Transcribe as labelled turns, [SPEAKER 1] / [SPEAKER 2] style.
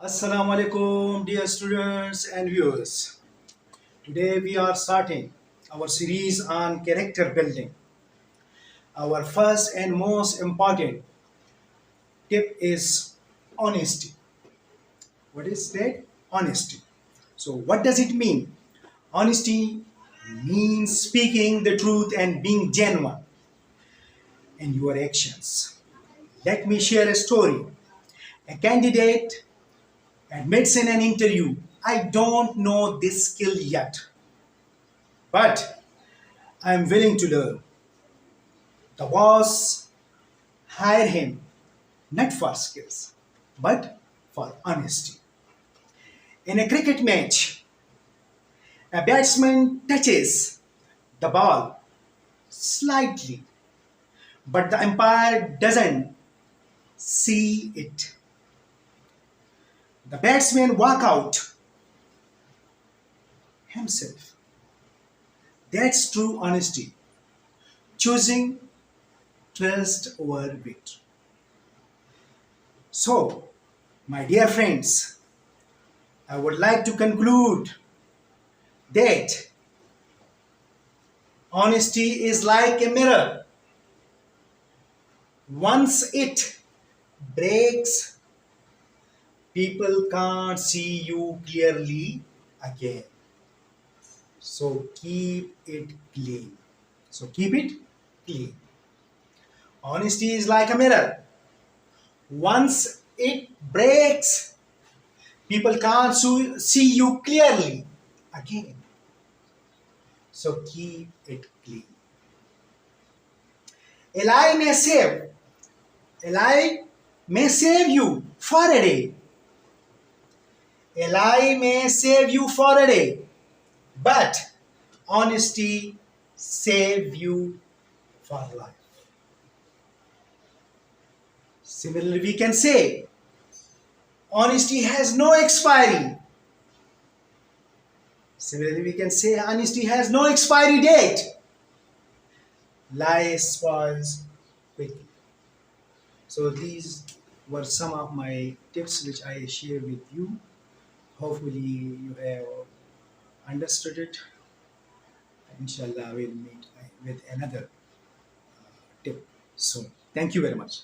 [SPEAKER 1] Assalamu alaikum, dear students and viewers. Today we are starting our series on character building. Our first and most important tip is honesty. What is that? Honesty. So, what does it mean? Honesty means speaking the truth and being genuine in your actions. Let me share a story. A candidate admits in an interview, I don't know this skill yet, but I am willing to learn. The boss hired him not for skills, but for honesty. In a cricket match, a batsman touches the ball slightly, but the umpire doesn't see it. The batsman walk out himself. That's true honesty. Choosing trust over victory. So, my dear friends, I would like to conclude that honesty is like a mirror. Once it breaks, people can't see you clearly again. So keep it clean. So keep it clean. Honesty is like a mirror. Once it breaks, people can't see you clearly again. So keep it clean. A lie may save. A lie may save you for a day. A lie may save you for a day. But honesty save you for life. Similarly, we can say honesty has no expiry. Similarly, we can say honesty has no expiry date. Lie spoils quickly. So these were some of my tips which I share with you. Hopefully you have understood it. Inshallah, we'll meet with another tip soon. Thank you very much.